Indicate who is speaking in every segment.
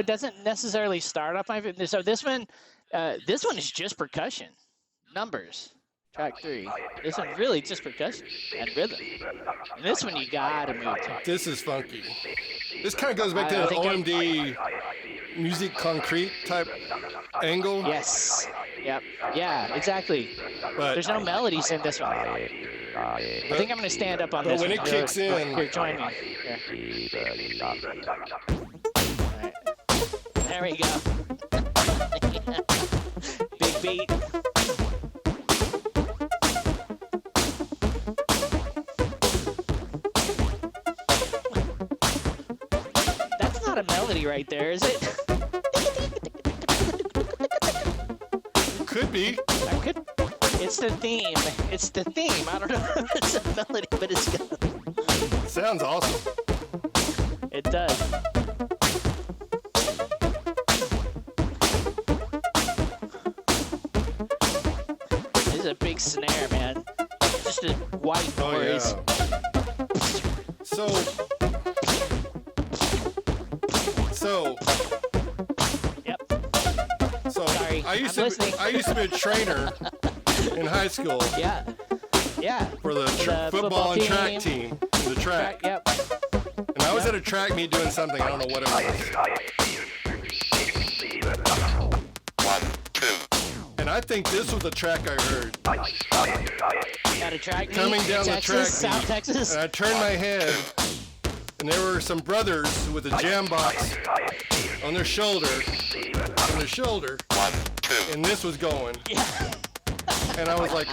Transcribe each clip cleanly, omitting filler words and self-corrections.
Speaker 1: it doesn't necessarily start off my. So this one is just percussion, numbers. Track 3. This one's really just percussion and rhythm. And this one you gotta move to.
Speaker 2: This is funky. This kind of goes back to the OMD music concrete type angle.
Speaker 1: Yes. Yep. Yeah, exactly.
Speaker 2: But
Speaker 1: there's no melodies in this one. I think I'm gonna stand up on this one.
Speaker 2: But when it kicks in,
Speaker 1: here, join me. Here. Right. There we go. Big beat. Not a melody right there, is it?
Speaker 2: Could be.
Speaker 1: It's the theme. It's the theme. I don't know if it's a melody, but it's good.
Speaker 2: Sounds awesome.
Speaker 1: It does. This is a big snare, man. Just a white noise.
Speaker 2: Oh, yeah.
Speaker 1: Yep.
Speaker 2: So
Speaker 1: sorry,
Speaker 2: I used to be a trainer in high school.
Speaker 1: Yeah.
Speaker 2: For the football and track team. The track.
Speaker 1: Yep.
Speaker 2: And I was at a track meet doing something. I don't know what it was.
Speaker 3: 1, 2.
Speaker 2: And I think this was the track I heard.
Speaker 1: Got a track meet
Speaker 2: coming down
Speaker 1: Texas,
Speaker 2: the track
Speaker 1: South
Speaker 2: meet.
Speaker 1: Texas.
Speaker 2: And I turned my head, and there were some brothers with a jam box on their shoulder,
Speaker 3: 1, 2.
Speaker 2: and this was going.
Speaker 1: Yeah.
Speaker 2: And I was like,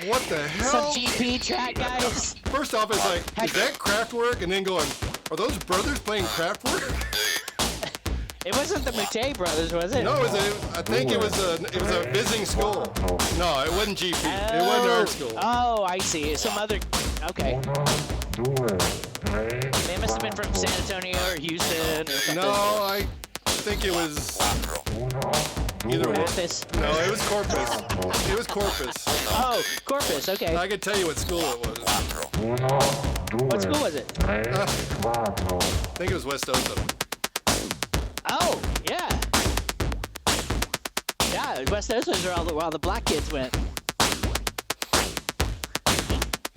Speaker 2: what the hell?
Speaker 1: Some GP track guys.
Speaker 2: First off, it's like, is that Kraftwerk? And then going, are those brothers playing Kraftwerk?
Speaker 1: It wasn't the Mute brothers, was it?
Speaker 2: No, I think it was a visiting school. No, it wasn't GP. It wasn't our school.
Speaker 1: Oh, I see. Some other. Okay. They must have been from San Antonio or Houston or something.
Speaker 2: No, I think it was either one.
Speaker 1: Memphis.
Speaker 2: No, it was Corpus. It was Corpus.
Speaker 1: Oh, Corpus. Okay.
Speaker 2: I could tell you what school it was.
Speaker 1: What school was it?
Speaker 2: I think it was West Osa.
Speaker 1: Oh, yeah. Yeah, West Osa is where all the black kids went.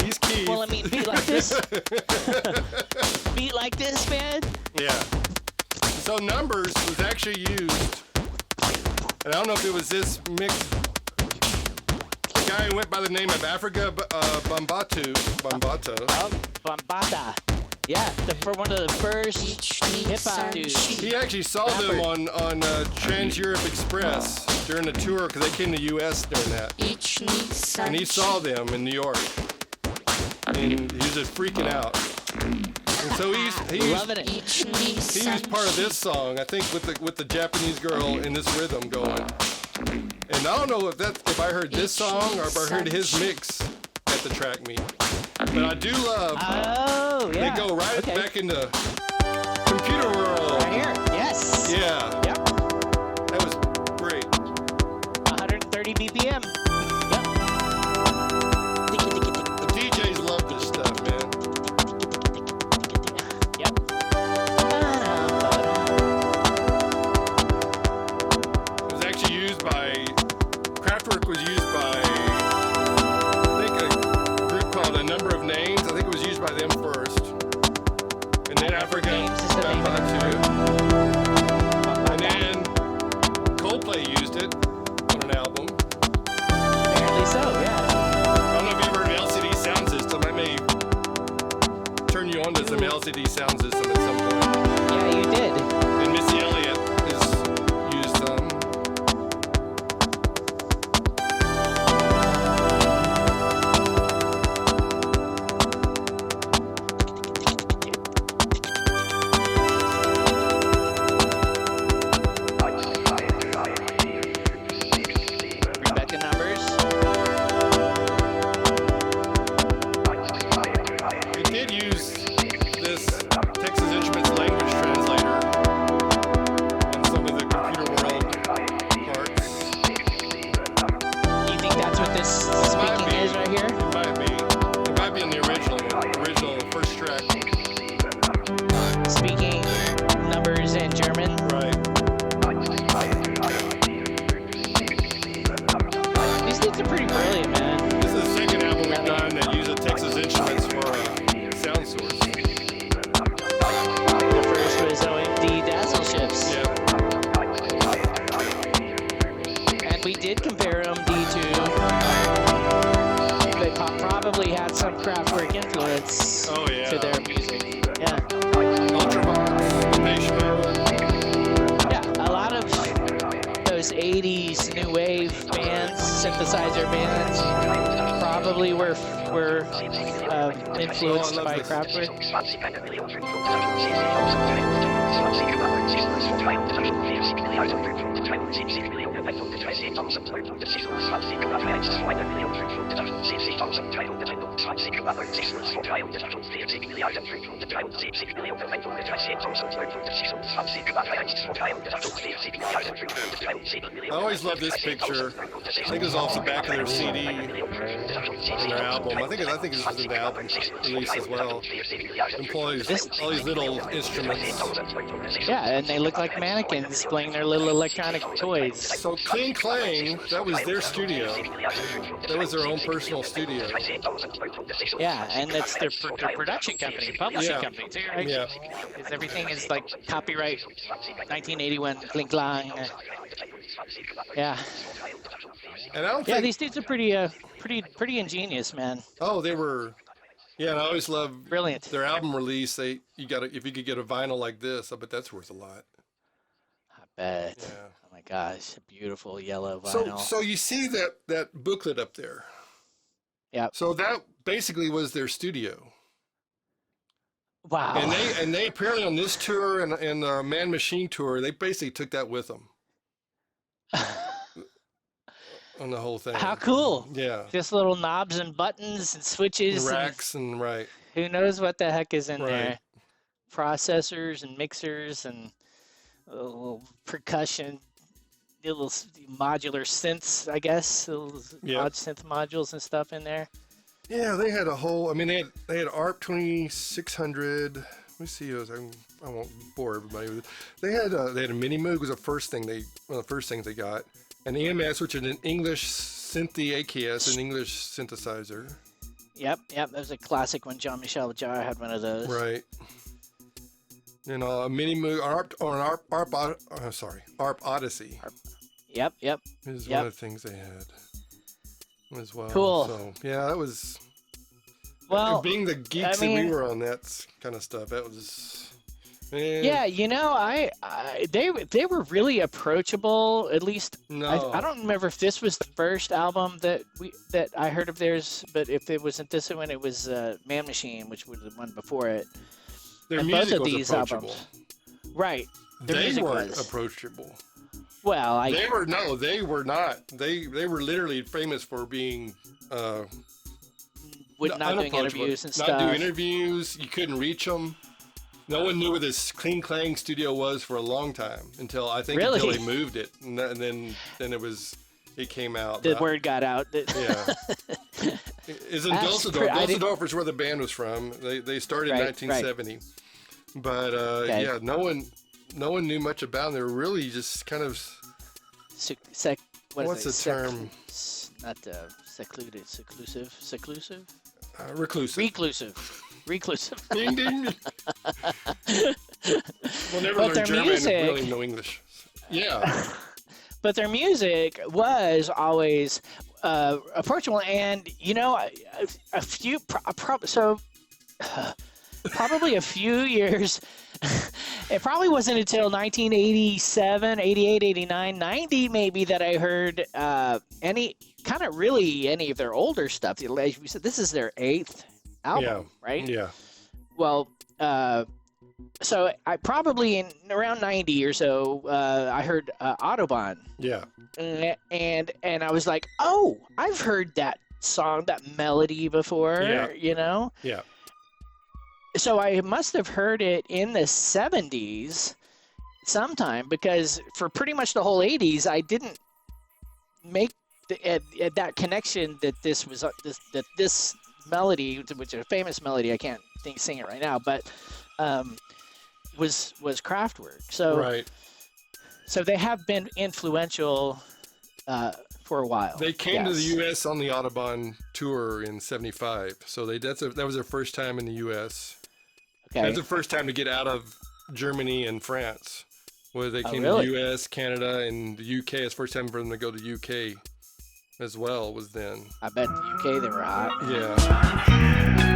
Speaker 2: He's key.
Speaker 1: Well, I mean, beat like this. Beat like this, man.
Speaker 2: Yeah. So Numbers was actually used, and I don't know if it was this mix. The guy who went by the name of Africa Bambaataa.
Speaker 1: Oh, Bambaataa. Yeah, for one of the first hip-hop dudes.
Speaker 2: He actually saw them on Trans Europe Express during the tour because they came to the U.S. during that. And he saw them in New York. And he was just freaking out. And so he used part of this song, I think, with the Japanese girl in this rhythm going. And I don't know if I heard this song or if I heard his mix at the track meet. But I do love.
Speaker 1: Oh, yeah.
Speaker 2: They go right back into computer world.
Speaker 1: Right here. Yes.
Speaker 2: Yeah.
Speaker 1: Yep.
Speaker 2: That was great.
Speaker 1: 130 BPM. Yep.
Speaker 2: The DJs love this stuff, man.
Speaker 1: Yep.
Speaker 2: It was actually used by Kraftwerk was used by I think a group called A Number of Names. I think it was used by them first. And then Africa Bambaataa. And then Coldplay used it on an album.
Speaker 1: those 80s new wave bands, synthesizer bands, probably were influenced by Kraftwerk.
Speaker 2: I always love this picture. I think it was off the back of their CD and their album. I think it was an album release as well. Employs all these little instruments.
Speaker 1: Yeah, and they look like mannequins playing their little electronic toys.
Speaker 2: So Clean Clang, that was their studio. That was their own personal studio.
Speaker 1: Yeah, and that's their production company, publishing company too, right?
Speaker 2: Yeah.
Speaker 1: Because everything is like copyright 1981, Kling Klang. Yeah.
Speaker 2: And I don't think,
Speaker 1: these dudes are pretty ingenious, man.
Speaker 2: oh, they were. Yeah, and I always love
Speaker 1: Brilliant.
Speaker 2: their album release. If you could get a vinyl like this, I bet that's worth a lot.
Speaker 1: I bet.
Speaker 2: Yeah.
Speaker 1: Oh my gosh, a beautiful yellow vinyl.
Speaker 2: So you see that booklet up there.
Speaker 1: Yeah.
Speaker 2: So that basically was their studio.
Speaker 1: Wow.
Speaker 2: And they apparently on this tour and the Man Machine tour, they basically took that with them. On the whole thing.
Speaker 1: How cool.
Speaker 2: Yeah.
Speaker 1: Just little knobs and buttons and switches.
Speaker 2: Racks and right.
Speaker 1: Who knows what the heck is in
Speaker 2: Right.
Speaker 1: there. Processors and mixers and little percussion, little modular synths, I guess. Little odd synth modules and stuff in there.
Speaker 2: Yeah, they had a whole. I mean, they had ARP 2600. Let me see. I won't bore everybody with it. They had a mini Moog was one of the first things they got, an EMS, which is an English Synthi AKS, an English synthesizer.
Speaker 1: Yep. That was a classic one. Jean-Michel Jarre had one of those.
Speaker 2: Right. And a mini Moog ARP Odyssey.
Speaker 1: Yep.
Speaker 2: Is one of the things they had as well.
Speaker 1: Cool.
Speaker 2: So yeah, that was.
Speaker 1: Well,
Speaker 2: being the geeks that we were on that kind of stuff, that was.
Speaker 1: Yeah, they were really approachable. At least I don't remember if this was the first album that I heard of theirs, but if it wasn't this one, it was Man Machine, which was the one before it.
Speaker 2: Their
Speaker 1: and
Speaker 2: music
Speaker 1: both of
Speaker 2: was
Speaker 1: these
Speaker 2: approachable.
Speaker 1: albums, right?
Speaker 2: They weren't approachable.
Speaker 1: Well,
Speaker 2: they were not. They were literally famous for being
Speaker 1: not doing interviews and stuff.
Speaker 2: Not doing interviews. You couldn't reach them. No one knew where this Clean Clang studio was for a long time until until they moved it, and then it came out.
Speaker 1: The word got out.
Speaker 2: Yeah. It's in Dusseldorf. Dusseldorf is where the band was from. They started in 1970. Right. But no one knew much about them. They were really just kind of what's the term?
Speaker 1: Not secluded, seclusive. Reclusive.
Speaker 2: Ding ding. We'll never
Speaker 1: But
Speaker 2: learn
Speaker 1: their
Speaker 2: German
Speaker 1: music,
Speaker 2: and really know English. Yeah.
Speaker 1: But their music was always approachable, and probably a few years. It probably wasn't until 1987, 88, 89, 90 maybe that I heard any of their older stuff. We said this is their 8th album, right?
Speaker 2: Yeah.
Speaker 1: Well, so I probably in around 90 or so, I heard Autobahn.
Speaker 2: Yeah.
Speaker 1: And I was like, oh, I've heard that song, that melody before,
Speaker 2: Yeah.
Speaker 1: So I must have heard it in the 70s sometime, because for pretty much the whole 80s, I didn't make that connection that this was this melody, which is a famous melody, I can't sing it right now, but was Kraftwerk. So
Speaker 2: right.
Speaker 1: So they have been influential for a while.
Speaker 2: They came to the U.S. on the Autobahn tour in '75, so that was their first time in the U.S.
Speaker 1: Okay.
Speaker 2: That was the first time to get out of Germany and France, where they came
Speaker 1: really?
Speaker 2: to the U.S., Canada, and the U.K. It's the first time for them to go to the U.K. as well. Was then.
Speaker 1: I bet the UK they were hot.
Speaker 2: Yeah.